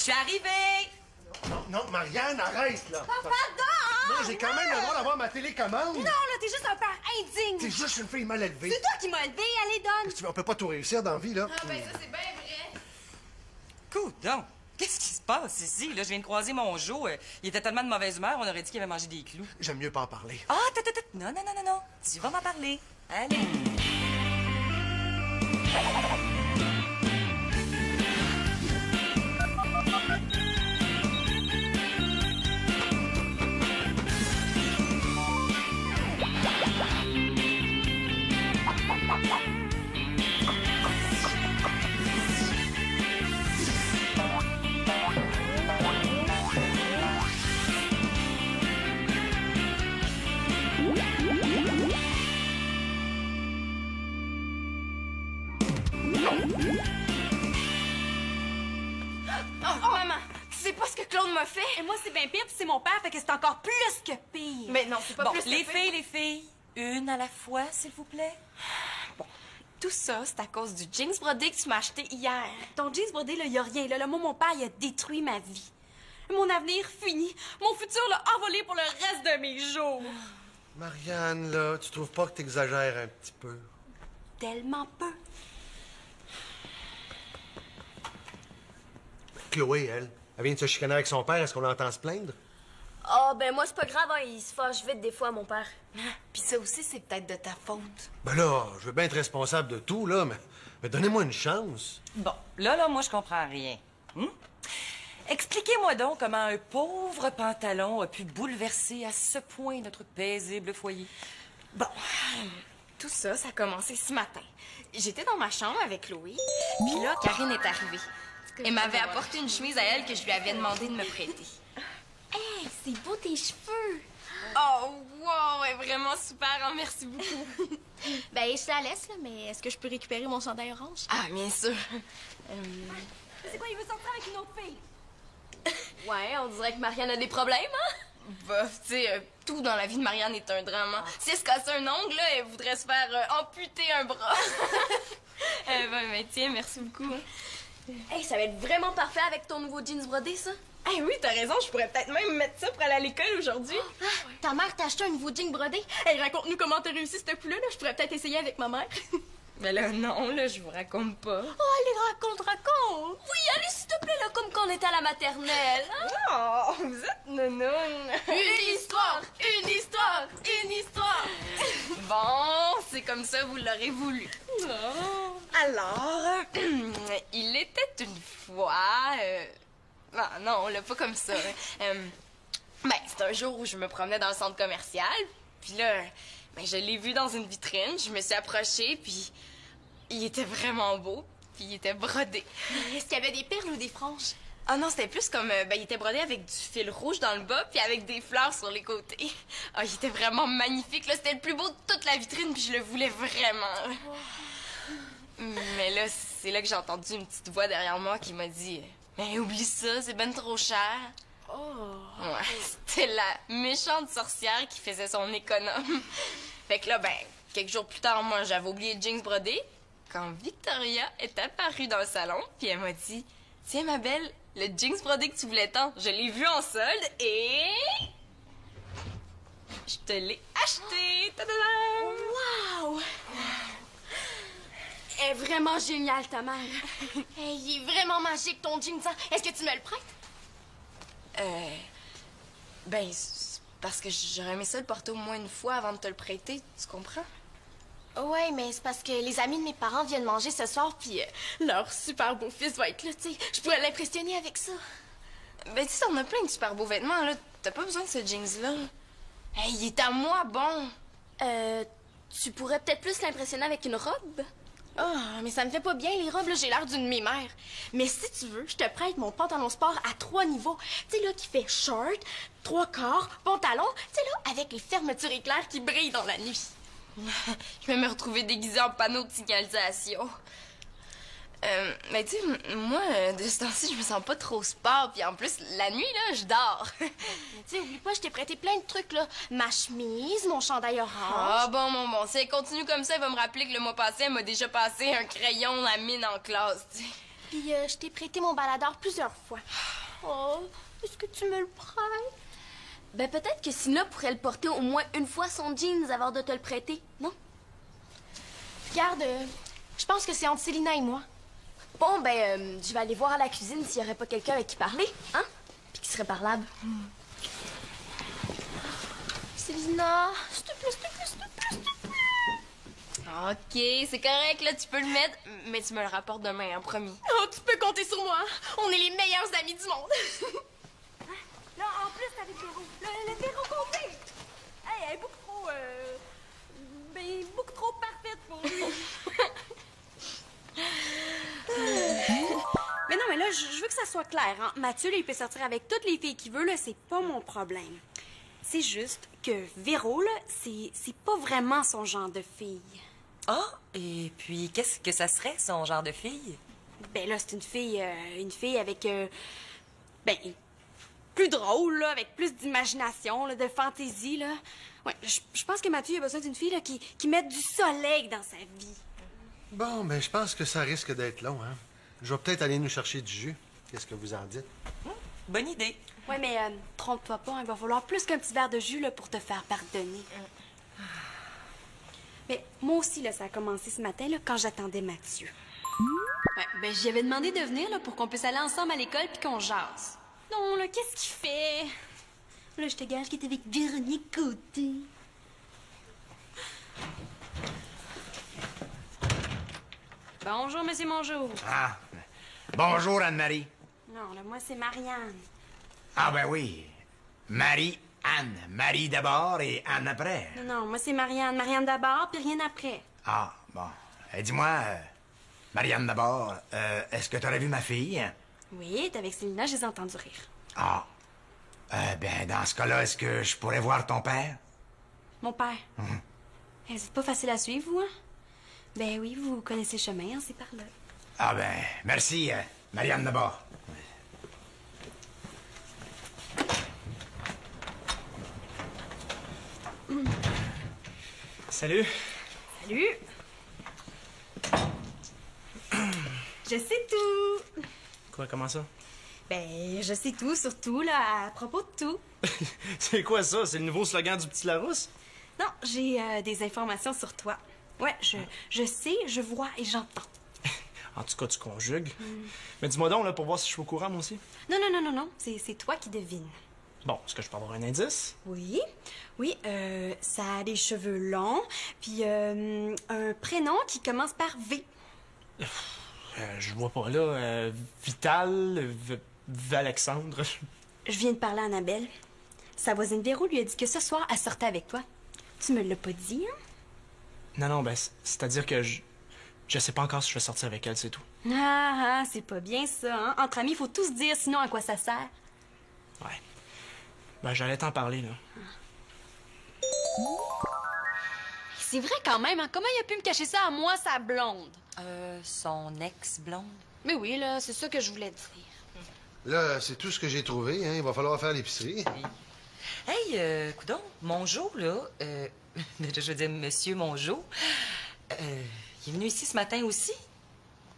Je suis arrivée! Non, non, Marianne, arrête, là! Pardon! Moi, j'ai quand même le droit d'avoir ma télécommande! Non, là, t'es juste un père indigne! T'es juste une fille mal élevée! C'est toi qui m'as élevé, allez, donne! Qu'est-ce que tu veux? On peut pas tout réussir dans la vie, là! Ah ben ça, c'est bien vrai. Coudonc! Qu'est-ce qui se passe ici? Là, je viens de croiser mon Jo. Il était tellement de mauvaise humeur, on aurait dit qu'il avait mangé des clous. J'aime mieux pas en parler. Ah, non, non, non, non, non. Tu vas m'en parler. Allez. Oh, maman, tu sais pas ce que Claude m'a fait? Et moi, c'est bien pire, puis c'est mon père, fait que c'est encore plus que pire. Mais non, c'est pas Bon, plus les que pire. filles, une à la fois, s'il vous plaît. Bon, tout ça, c'est à cause du jeans brodé que tu m'as acheté hier. Ton jeans brodé, là, y a rien. Là, moi, mon père, il a détruit ma vie. Mon avenir fini. Mon futur l'a envolé pour le reste de mes jours. Marianne, là, tu trouves pas que t'exagères un petit peu? Tellement peu. Chloé, elle vient de se chicaner avec son père. Est-ce qu'on l'entend se plaindre? Ah, ben moi, c'est pas grave, hein, il se fâche vite des fois, mon père. Puis ça aussi, c'est peut-être de ta faute. Ben là, je veux bien être responsable de tout, là, mais donnez-moi une chance. Bon, là, moi, je comprends rien. Expliquez-moi donc comment un pauvre pantalon a pu bouleverser à ce point notre paisible foyer. Bon, tout ça, ça a commencé ce matin. J'étais dans ma chambre avec Chloé, puis là, Karine est arrivée. Elle m'avait apporté une chemise à elle que je lui avais demandé de me prêter. Hey, c'est beau tes cheveux! Oh, wow, elle est vraiment super, hein, merci beaucoup. Ben, je te la laisse, là, mais est-ce que je peux récupérer mon chandail orange? Ah, bien sûr. C'est quoi, il veut sortir avec une autre fille? Ouais, on dirait que Marianne a des problèmes, hein? Bof, tu sais, tout dans la vie de Marianne est un drame. Hein. Si elle se cassait un ongle, là, elle voudrait se faire amputer un bras. Ben, tiens, merci beaucoup. Hein. Hey, ça va être vraiment parfait avec ton nouveau jeans brodé, ça? Hey, oui, t'as raison, je pourrais peut-être même mettre ça pour aller à l'école aujourd'hui. Ah, ta mère t'a acheté un nouveau jeans brodé? Hey, raconte-nous comment t'as réussi ce coup-là, là. Je pourrais peut-être essayer avec ma mère. Mais là, non, là, je vous raconte pas. Oh, allez, raconte! Oui, allez, s'il te plaît, là, comme quand on était à la maternelle. Hein? Oh, vous êtes nounoune. Une histoire, une histoire, une histoire. Bon, c'est comme ça, vous l'aurez voulu. Alors, il était une fois... Ah, non, là, pas comme ça. Ben, c'est un jour où je me promenais dans le centre commercial, puis là, ben, je l'ai vu dans une vitrine, je me suis approchée, puis il était vraiment beau, puis il était brodé. Est-ce qu'il y avait des perles ou des franges? Ah non, c'était plus comme, ben, il était brodé avec du fil rouge dans le bas, puis avec des fleurs sur les côtés. Ah, il était vraiment magnifique, là, c'était le plus beau de toute la vitrine, puis je le voulais vraiment. Mais là, c'est là que j'ai entendu une petite voix derrière moi qui m'a dit... Mais oublie ça, c'est ben trop cher. Oh! Ouais, c'était la méchante sorcière qui faisait son économe. Fait que là, ben, quelques jours plus tard, moi, j'avais oublié le jeans brodé. Quand Victoria est apparue dans le salon, puis elle m'a dit, « Tiens, ma belle, le jeans brodé que tu voulais tant, je l'ai vu en solde et... je te l'ai acheté! Ta-da-da! Wow! Elle est vraiment géniale, ta mère. Hey, il est vraiment magique, ton jeans. Hein? Est-ce que tu me le prêtes? Ben, c'est parce que j'aurais aimé ça le porter au moins une fois avant de te le prêter, tu comprends? Ouais, mais c'est parce que les amis de mes parents viennent manger ce soir, puis leur super beau fils va être là, tu sais. Je pourrais l'impressionner avec ça. Ben, tu sais, on a plein de super beaux vêtements, là. T'as pas besoin de ce jeans-là. Hey, il est à moi, bon! Tu pourrais peut-être plus l'impressionner avec une robe? Ah, mais ça me fait pas bien, les robes, là, j'ai l'air d'une mémère. Mais si tu veux, je te prête mon pantalon sport à 3 niveaux. Tu sais, là, qui fait short, 3/4, pantalon, tu sais, là, avec les fermetures éclairs qui brillent dans la nuit. Je vais me retrouver déguisée en panneau de signalisation. Mais tu sais, moi, de ce temps-ci, je me sens pas trop sport. Puis en plus, la nuit, là, je dors. Tu sais, oublie pas, je t'ai prêté plein de trucs, là. Ma chemise, mon chandail orange. Ah bon. Si elle continue comme ça, elle va me rappeler que le mois passé, elle m'a déjà passé un crayon à mine en classe, tu sais. puis je t'ai prêté mon baladeur plusieurs fois. Oh, est-ce que tu me le prêtes? Ben, peut-être que Sina pourrait le porter au moins une fois son jeans avant de te le prêter, non? Regarde, je pense que c'est entre Célina et moi. Bon, ben, je vais aller voir à la cuisine s'il n'y aurait pas quelqu'un avec qui parler, hein? Puis qui serait parlable. Célina, s'il te plaît, s'il te plaît, s'il te plaît, s'il te plaît. OK, c'est correct, là, tu peux le mettre, mais tu me le rapportes demain, hein, promis. Oh, tu peux compter sur moi. On est les meilleurs amis du monde. Là, en plus, avec Véro. Le Véro complet. Hey, elle est beaucoup trop... Ben, beaucoup trop parfaite pour lui. Mais non, mais là, je veux que ça soit clair, hein. Mathieu, là, il peut sortir avec toutes les filles qu'il veut, là, c'est pas mon problème. C'est juste que Véro, là, c'est pas vraiment son genre de fille. Ah, et puis qu'est-ce que ça serait, son genre de fille? Ben là, c'est une fille avec, ben, plus drôle, là, avec plus d'imagination, là, de fantaisie, là. Ouais, je pense que Mathieu a besoin d'une fille, là, qui mette du soleil dans sa vie. Bon, ben, je pense que ça risque d'être long, hein. Je vais peut-être aller nous chercher du jus. Qu'est-ce que vous en dites? Bonne idée. Ouais, mais trompe-toi pas, il va falloir plus qu'un petit verre de jus, là, pour te faire pardonner. Mais moi aussi, là, ça a commencé ce matin, là, quand j'attendais Mathieu. Ouais, ben j'y avais demandé de venir là, pour qu'on puisse aller ensemble à l'école puis qu'on jase. Non, là, qu'est-ce qu'il fait? Là, je te gage qu'il est avec Véronique Côté. Bonjour, monsieur Monjour. Ah, bonjour Anne-Marie. Non, là, moi, c'est Marianne. Ah ben oui, Marie-Anne. Marie d'abord et Anne après. Non, moi, c'est Marianne. Marianne d'abord, puis rien après. Ah, bon. Dis-moi, Marianne d'abord, est-ce que tu aurais vu ma fille? Oui, t'es avec Célina, je les ai entendus rire. Ah. Ben, dans ce cas-là, est-ce que je pourrais voir ton père? Mon père. Eh, c'est pas facile à suivre, vous, hein? Ben oui, vous connaissez le chemin, hein, c'est par là. Ah ben, merci, Marianne d'abord. Salut. Salut! Je sais tout! Quoi, comment ça? Ben, je sais tout, surtout, là, à propos de tout. C'est quoi ça? C'est le nouveau slogan du Petit Larousse? Non, j'ai des informations sur toi. Ouais, je sais, je vois et j'entends. En tout cas, tu conjugues. Mais dis-moi donc, là, pour voir si je suis au courant, moi aussi. Non, c'est toi qui devines. Bon, est-ce que je peux avoir un indice? Oui, ça a des cheveux longs, puis un prénom qui commence par V. Je vois pas, là. Vital, Alexandre. Je viens de parler à Annabelle. Sa voisine Véro lui a dit que ce soir, elle sortait avec toi. Tu me l'as pas dit, hein? Non, ben, c'est-à-dire que je sais pas encore si je vais sortir avec elle, c'est tout. Ah, c'est pas bien ça, hein? Entre amis, il faut tout se dire, sinon à quoi ça sert? Ouais. Ben, j'allais t'en parler, là. C'est vrai quand même, hein? Comment il a pu me cacher ça à moi, sa blonde? Son ex-blonde. Mais oui, là, c'est ça que je voulais dire. Là, c'est tout ce que j'ai trouvé, hein. Il va falloir faire l'épicerie. Hey, coudonc, Mongeau, là, je veux dire, monsieur Mongeau, il est venu ici ce matin aussi.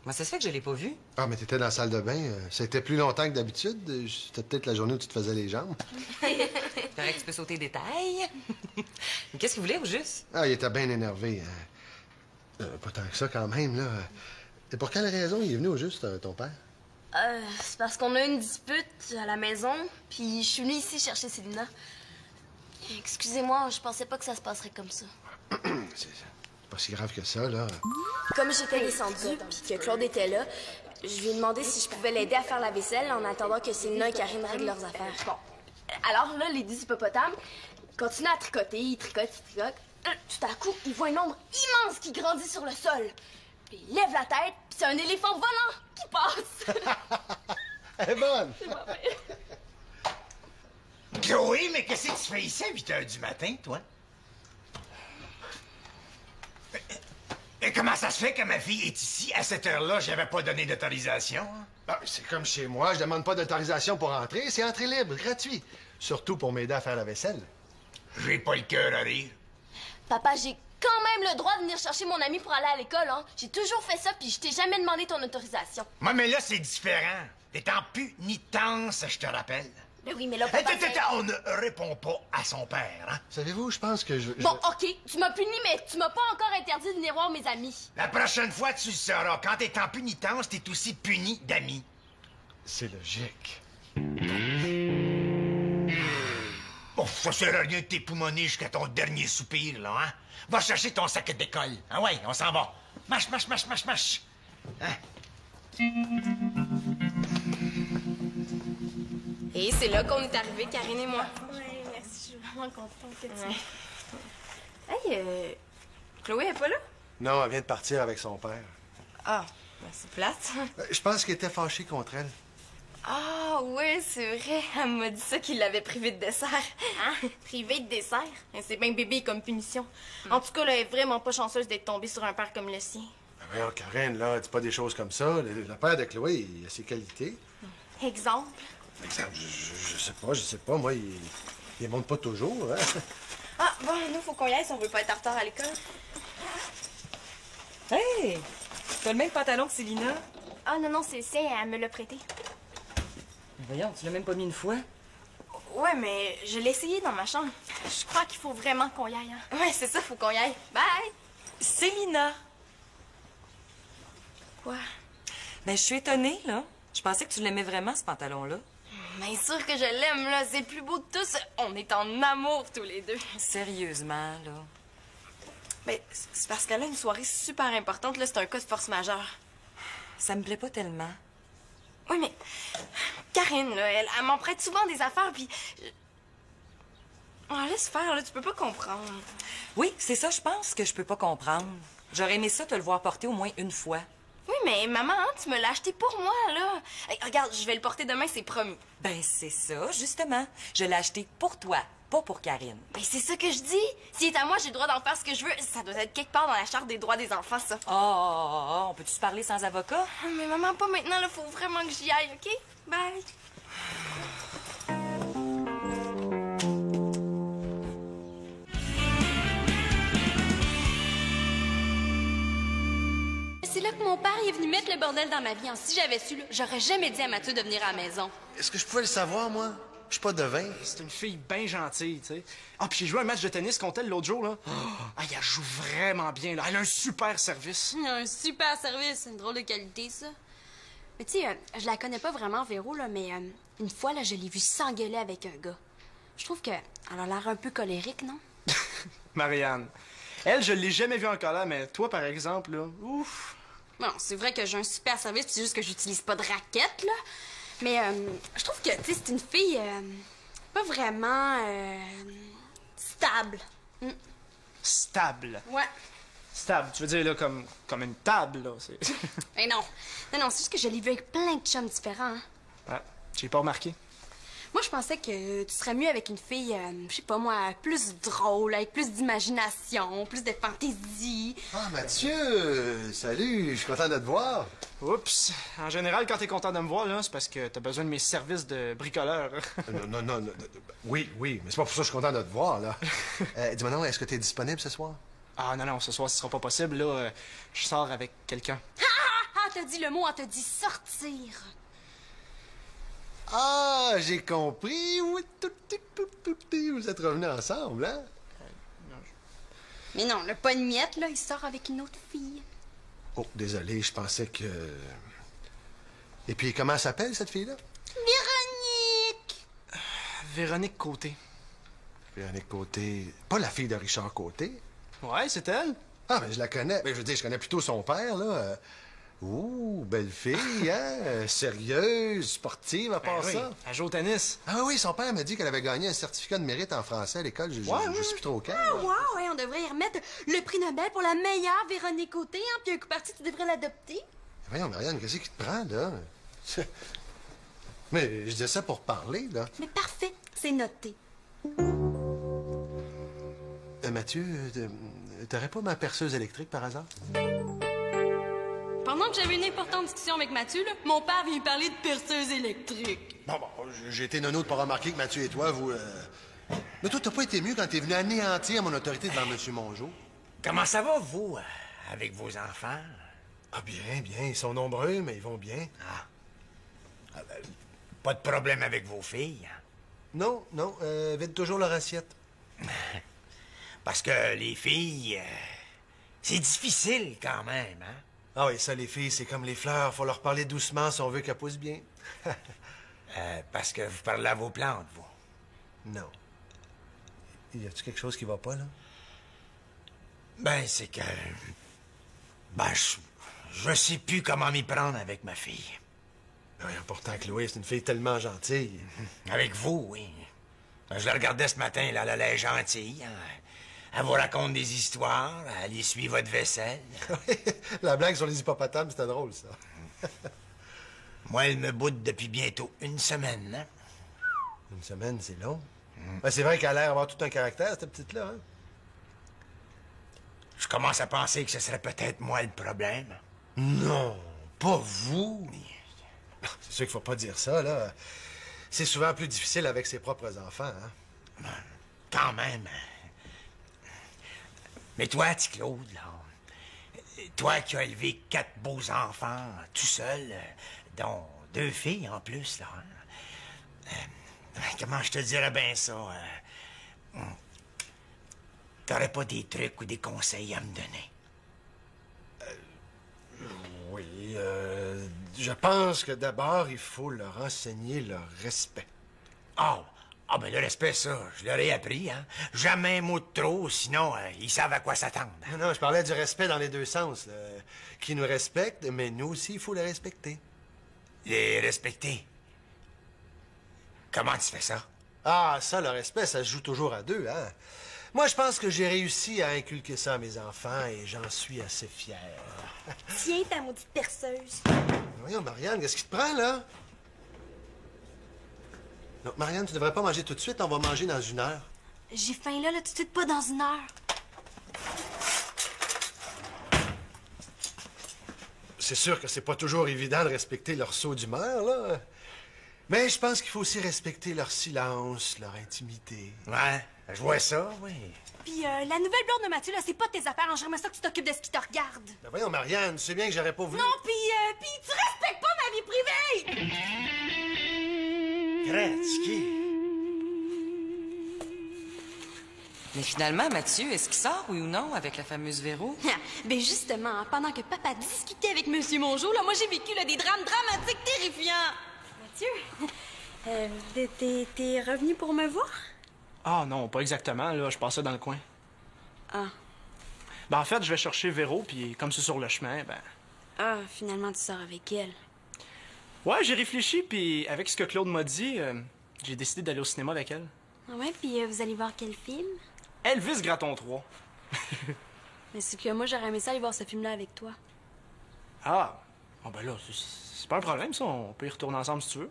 Moi, ça se fait que je l'ai pas vu. Ah, mais t'étais dans la salle de bain. C'était plus longtemps que d'habitude. C'était peut-être la journée où tu te faisais les jambes. Paraît que tu peux sauter des tailles. Mais qu'est-ce qu'il voulait, au juste? Ah, il était bien énervé. Pas tant que ça, quand même, là. Et pour quelle raison il est venu au juste, ton père? C'est parce qu'on a une dispute à la maison, puis je suis venue ici chercher Célina. Excusez-moi, je pensais pas que ça se passerait comme ça. C'est pas si grave que ça, là. Comme j'étais descendue, puis que Claude était là, je lui ai demandé si je pouvais l'aider à faire la vaisselle en attendant que Célina et Karine règlent leurs affaires. Bon. Alors là, les 10 hippopotames continuent à tricoter, ils tricotent. Tout à coup, ils voient une ombre immense qui grandit sur le sol. Puis ils lèvent la tête, puis c'est un éléphant volant qui passe. Elle est bonne! Chloé, mais qu'est-ce que tu fais ici à 8 h du matin, toi? Et comment ça se fait que ma fille est ici à cette heure-là? J'avais pas donné d'autorisation. Hein? Ah, c'est comme chez moi. Je demande pas d'autorisation pour entrer. C'est entrée libre, gratuit. Surtout pour m'aider à faire la vaisselle. J'ai pas le cœur à rire. Papa, j'ai quand même le droit de venir chercher mon ami pour aller à l'école, hein? J'ai toujours fait ça, puis je t'ai jamais demandé ton autorisation. Moi, mais là, c'est différent. T'es en punitence, je te rappelle. Ben oui, mais là, papa... On ne répond pas à son père, hein? Savez-vous, je pense que je... Bon, OK, tu m'as puni, mais tu m'as pas encore interdit de venir voir mes amis. La prochaine fois, tu le sauras. Quand t'es en punitence, t'es aussi puni d'amis. C'est logique. Bon, ça sert à rien de t'époumoner jusqu'à ton dernier soupir, là, hein? Va chercher ton sac d'école. Ah ouais, on s'en va. Marche, marche, marche, marche, marche. Hein? Et c'est là qu'on est arrivés, Karine et moi. Oui, merci, je suis vraiment contente que tu... Hey, Chloé est pas là? Non, elle vient de partir avec son père. Ah, ben c'est plate. Je pense qu'il était fâché contre elle. Ah, oui, c'est vrai. Elle m'a dit ça qu'il l'avait privé de dessert. Hein? Privé de dessert? C'est bien bébé comme punition. En tout cas, là, elle est vraiment pas chanceuse d'être tombée sur un père comme le sien. Ben voyons, Karen, là, dis pas des choses comme ça. Le père de Chloé, il a ses qualités. Exemple? Exemple, je sais pas. Moi, il monte pas toujours, hein? Ah, bon, nous, faut qu'on y aille si on veut pas être en retard à l'école. Hey! T'as le même pantalon que Célina? Ah non, c'est le sien, elle me l'a prêté. Mais voyons, tu l'as même pas mis une fois. Ouais, mais je l'ai essayé dans ma chambre. Je crois qu'il faut vraiment qu'on y aille, hein? Ouais, c'est ça, faut qu'on y aille. Bye! Célina! Quoi? Ben, je suis étonnée, là. Je pensais que tu l'aimais vraiment, ce pantalon-là. Bien sûr que je l'aime, là. C'est le plus beau de tous. On est en amour, tous les deux. Sérieusement, là. Ben, c'est parce qu'elle a une soirée super importante, là. C'est un cas de force majeure. Ça me plaît pas tellement. Oui, mais Karine, là, elle m'en prête souvent des affaires, puis... Oh, laisse faire, là, tu peux pas comprendre. Oui, c'est ça, je pense que je peux pas comprendre. J'aurais aimé ça te le voir porter au moins une fois. Oui, mais maman, hein, tu me l'as acheté pour moi, là. Hey, regarde, je vais le porter demain, c'est promis. Ben, c'est ça, justement. Je l'ai acheté pour toi, pas pour Karine. Ben, c'est ça que je dis. S'il est à moi, j'ai le droit d'en faire ce que je veux. Ça doit être quelque part dans la Charte des droits des enfants, ça. Oh, on peut-tu se parler sans avocat? Ah, mais maman, pas maintenant, là. Faut vraiment que j'y aille, OK? Bye. C'est là que mon père est venu mettre le bordel dans ma vie. Si j'avais su, là, j'aurais jamais dit à Mathieu de venir à la maison. Est-ce que je pouvais le savoir, moi? Je suis pas devin. C'est une fille bien gentille, tu sais. Ah, puis j'ai joué un match de tennis contre elle l'autre jour, là. Ah, elle joue vraiment bien, là. Elle a un super service. Un super service, c'est une drôle de qualité, ça. Mais tu sais, je la connais pas vraiment, Véro, là, mais une fois, là, je l'ai vue s'engueuler avec un gars. Je trouve qu'elle a l'air un peu colérique, non? Marianne. Elle, je l'ai jamais vue en colère, mais toi, par exemple, là, ouf. Bon, c'est vrai que j'ai un super service, puis c'est juste que j'utilise pas de raquette, là. Mais je trouve que, tu sais, c'est une fille pas vraiment stable. Stable. Ouais. Stable, tu veux dire, là, comme une table, là. Mais non. Non, c'est juste que je l'ai vue avec plein de chums différents. Hein. Ah, j'ai pas remarqué. Moi, je pensais que tu serais mieux avec une fille, je sais pas moi, plus drôle, avec plus d'imagination, plus de fantaisie. Ah, Mathieu! Salut, je suis content de te voir. Oups. En général, quand t'es content de me voir, là, c'est parce que t'as besoin de mes services de bricoleur. Non. Oui, mais c'est pas pour ça que je suis content de te voir, là. Dis-moi non, est-ce que t'es disponible ce soir? Ah, non, ce soir, ce sera pas possible, là. Je sors avec quelqu'un. Ah, t'as dit le mot, t'as dit sortir. Ah, j'ai compris. Vous êtes revenus ensemble, hein? Mais non, le pas de miette, là, il sort avec une autre fille. Oh, désolé, je pensais que... Et puis, comment s'appelle, cette fille-là? Véronique! Véronique Côté. Véronique Côté... Pas la fille de Richard Côté? Ouais, c'est elle. Ah, mais je la connais. Mais je veux dire, je connais plutôt son père, là. Ouh, belle fille, hein? Sérieuse, sportive, à part ça. Elle joue au tennis. Ah oui, son père m'a dit qu'elle avait gagné un certificat de mérite en français à l'école. Je sais plus trop quand. Ah, wow, ouais, on devrait y remettre le prix Nobel pour la meilleure Véronique Côté, hein? Puis un coup parti, tu devrais l'adopter. Voyons, Marianne, qu'est-ce qui te prend, là? Mais je disais ça pour parler, là. Mais parfait, c'est noté. Mathieu, t'aurais pas ma perceuse électrique, par hasard? Pendant que j'avais une importante discussion avec Mathieu, là, mon père vient parler de perceuse électrique. Bon, j'ai été nono de pas remarquer que Mathieu et toi, vous... Mais toi, t'as pas été mieux quand t'es venu anéantir mon autorité devant M. Mongeau. Comment ça va, vous, avec vos enfants? Ah, bien, bien. Ils sont nombreux, mais ils vont bien. Pas de problème avec vos filles? Non, non. Vide toujours leur assiette. Parce que les filles, c'est difficile quand même, hein? Ah oui, ça, les filles, c'est comme les fleurs. Faut leur parler doucement si on veut qu'elles poussent bien. Parce que vous parlez à vos plantes, vous. Non. Y a-tu quelque chose qui va pas, là? Ben, c'est que... Ben, je sais plus comment m'y prendre avec ma fille. Oui, pourtant, Chloé, c'est une fille tellement gentille. Avec vous, oui. Je la regardais ce matin, là, elle est gentille. Hein. Elle vous raconte des histoires, elle essuie votre vaisselle. La blague sur les hippopotames, c'était drôle, ça. Moi, elle me boude depuis bientôt une semaine, hein? Une semaine, c'est long. Ben, c'est vrai qu'elle a l'air d'avoir tout un caractère, cette petite-là, hein? Je commence à penser que ce serait peut-être moi le problème. Non, pas vous. C'est sûr qu'il faut pas dire ça, là. C'est souvent plus difficile avec ses propres enfants, hein? Quand même. Mais toi, petit Claude, là, toi qui as élevé 4 beaux enfants tout seul, dont 2 filles en plus, là, comment je te dirais bien ça? T'aurais pas des trucs ou des conseils à me donner? Oui, je pense que d'abord, il faut leur enseigner le respect. Ben le respect, ça, je leur ai appris, hein. Jamais un mot de trop, sinon, ils savent à quoi s'attendre. Non, je parlais du respect dans les deux sens, là. Qui nous respectent, mais nous aussi, il faut les respecter. Les respecter? Comment tu fais ça? Ah, ça, le respect, ça se joue toujours à deux, hein? Moi, je pense que j'ai réussi à inculquer ça à mes enfants et j'en suis assez fier. Tiens, ta maudite perceuse. Voyons, Marianne, qu'est-ce qui te prend, là? Non, Marianne, tu devrais pas manger tout de suite, on va manger dans 1 heure. J'ai faim là, tout de suite, pas dans 1 heure. C'est sûr que c'est pas toujours évident de respecter leur saut d'humeur, là. Mais je pense qu'il faut aussi respecter leur silence, leur intimité. Ouais, je vois ça, oui. Puis la nouvelle blonde de Mathieu, là, c'est pas tes affaires. J'aimerais ça que tu t'occupes de ce qui te regarde. Ben voyons, Marianne, tu sais bien que j'aurais pas voulu... Non, puis tu respectes pas ma vie privée! Gretzky. Mais finalement, Mathieu, est-ce qu'il sort, oui ou non, avec la fameuse Véro? Ben justement, pendant que papa discutait avec Monsieur Mongeau, là, moi j'ai vécu là, des drames dramatiques terrifiants. Mathieu, t'es revenu pour me voir? Ah non, pas exactement, là, je passais dans le coin. Ah. Ben en fait, je vais chercher Véro, puis comme c'est sur le chemin, ben... Ah, finalement tu sors avec elle. Ouais, j'ai réfléchi, puis avec ce que Claude m'a dit, j'ai décidé d'aller au cinéma avec elle. Ah ouais, puis vous allez voir quel film? Elvis Gratton 3. Mais c'est que moi j'aurais aimé ça aller voir ce film-là avec toi. Ah, bon ben là, c'est pas un problème, ça, on peut y retourner ensemble si tu veux.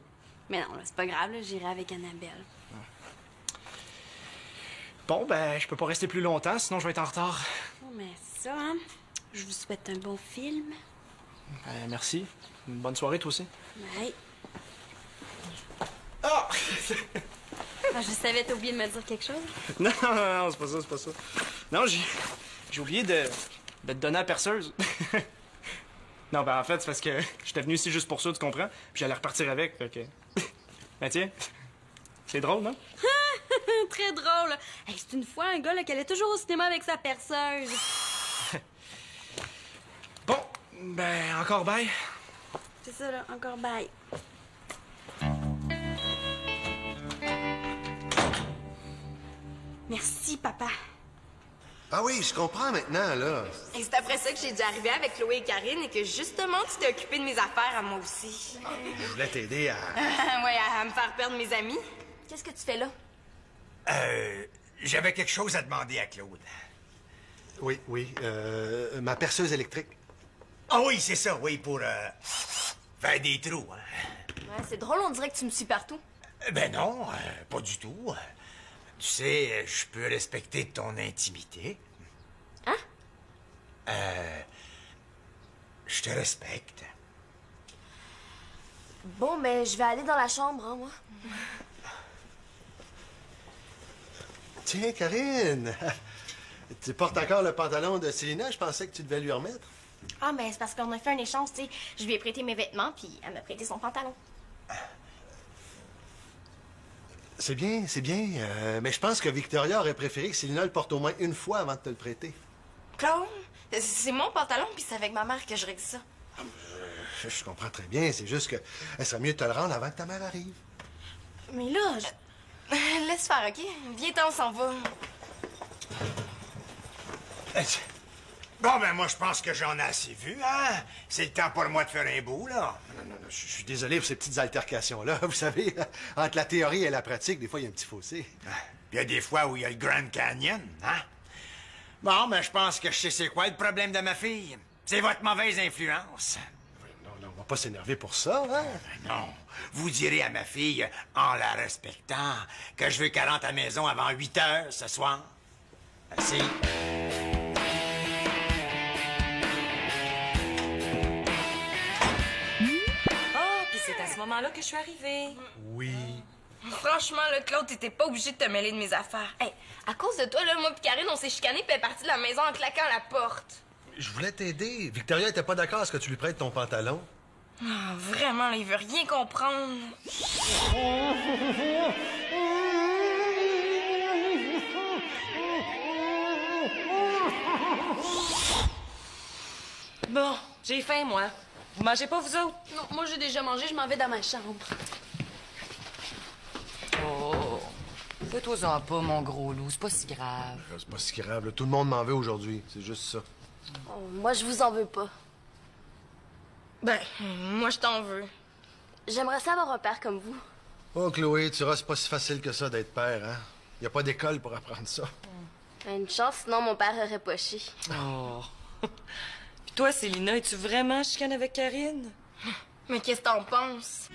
Mais non, là, c'est pas grave, là, j'irai avec Annabelle. Bon, ben, je peux pas rester plus longtemps, sinon je vais être en retard. Bon, mais ça, hein, je vous souhaite un bon film. Ben, merci. Une bonne soirée, toi aussi. Ouais. Ah! Ah, je savais, t'as oublié de me dire quelque chose? Non, c'est pas ça, c'est pas ça. Non, j'ai oublié de te donner la perceuse. Non, ben, en fait, c'est parce que j'étais venu ici juste pour ça, tu comprends? Puis j'allais repartir avec, fait que... Ben, tiens, c'est drôle, non? Très drôle. Hey, c'est une fois un gars là, qui allait toujours au cinéma avec sa perceuse. Bon, ben, encore bye. C'est ça, là, encore bye. Merci, papa. Ah oui, je comprends maintenant, là. Et c'est après ça que j'ai dû arriver avec Chloé et Karine et que justement tu t'es occupé de mes affaires à moi aussi. Je voulais t'aider à... Ouais, à me faire perdre mes amis. Qu'est-ce que tu fais là? J'avais quelque chose à demander à Claude. Oui, ma perceuse électrique. Ah oui, c'est ça, oui, pour faire des trous. Hein. Ouais, c'est drôle, on dirait que tu me suis partout. Ben non, pas du tout. Tu sais, je peux respecter ton intimité. Hein? Je te respecte. Bon, ben, je vais aller dans la chambre, hein, moi. Tiens, Karine, Tu portes encore le pantalon de Célina? Je pensais que tu devais lui remettre. Ah, ben, c'est parce qu'on a fait un échange, tu sais. Je lui ai prêté mes vêtements, puis elle m'a prêté son pantalon. C'est bien, c'est bien. Mais je pense que Victoria aurait préféré que Célina le porte au moins une fois avant de te le prêter. Claude, c'est mon pantalon, puis c'est avec ma mère que je règle ça. Je comprends très bien. C'est juste que elle serait mieux de te le rendre avant que ta mère arrive. Mais là, laisse faire, OK? Viens-t'en, on s'en va. Bon, ben moi, je pense que j'en ai assez vu, hein? C'est le temps pour moi de faire un bout, là. Non, je suis désolé pour ces petites altercations-là. Vous savez, entre la théorie et la pratique, des fois, il y a un petit fossé. Il y a des fois où il y a le Grand Canyon, hein? Bon, ben je pense que je sais c'est quoi le problème de ma fille. C'est votre mauvaise influence. Non, on va pas s'énerver pour ça, hein? Non. Vous direz à ma fille, en la respectant, que je veux qu'elle rentre à la maison avant 8 heures ce soir. Merci. C'est à ce moment-là que je suis arrivée. Oui. Franchement, là, Claude, t'étais pas obligé de te mêler de mes affaires. Hey, à cause de toi, là, moi pis Karine, on s'est chicanés puis elle est partie de la maison en claquant la porte. Je voulais t'aider. Victoria était pas d'accord à ce que tu lui prêtes ton pantalon. Ah, vraiment, là, il veut rien comprendre. Bon, j'ai faim, moi. Vous mangez pas, vous autres? Non, moi, j'ai déjà mangé, je m'en vais dans ma chambre. Oh, fais-toi-en pas, mon gros loup. C'est pas si grave. C'est pas si grave, là. Tout le monde m'en veut aujourd'hui. C'est juste ça. Oh, moi, je vous en veux pas. Ben, moi, je t'en veux. J'aimerais ça avoir un père comme vous. Oh, Chloé, tu vois, c'est pas si facile que ça d'être père, hein? Y a pas d'école pour apprendre ça. Une chance, sinon mon père aurait poché. Oh. Puis toi, Célina, es-tu vraiment chicane avec Karine? Mais qu'est-ce que t'en penses?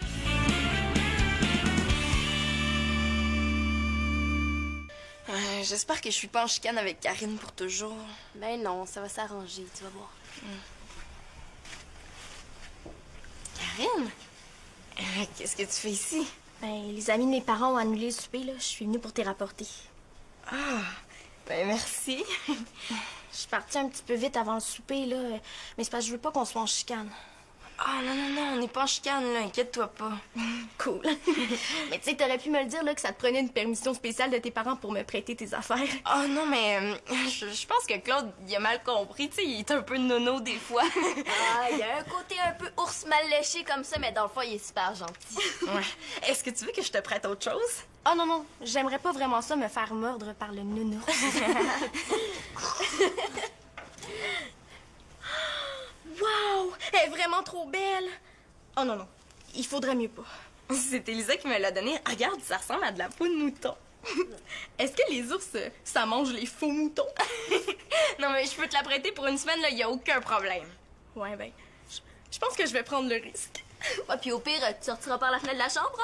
J'espère que je suis pas en chicane avec Karine pour toujours. Ben non, ça va s'arranger, tu vas voir. Karine? Qu'est-ce que tu fais ici? Ben, les amis de mes parents ont annulé le souper, là. Je suis venue pour t'y rapporter. Ah, ben merci. Je suis partie un petit peu vite avant le souper, là. Mais c'est parce que je veux pas qu'on soit en chicane. Ah, non, on n'est pas en chicane, là. Inquiète-toi pas. Cool. Mais tu sais, t'aurais pu me le dire, là, que ça te prenait une permission spéciale de tes parents pour me prêter tes affaires. Ah, non, mais je pense que Claude, il a mal compris. Tu sais, il est un peu nono des fois. Ah, il y a un côté un peu ours mal léché comme ça, mais dans le fond, il est super gentil. Ouais. Est-ce que tu veux que je te prête autre chose? Ah non, j'aimerais pas vraiment ça me faire mordre par le nounours. Wow! Elle est vraiment trop belle! Oh non, il faudrait mieux pas. C'est Elisa qui me l'a donné. Regarde, ça ressemble à de la peau de mouton. Est-ce que les ours, ça mange les faux moutons? Non, mais je peux te la prêter pour une semaine, là, y a aucun problème. Ouais, ben, je pense que je vais prendre le risque. Ouais, puis au pire, tu sortiras par la fenêtre de la chambre.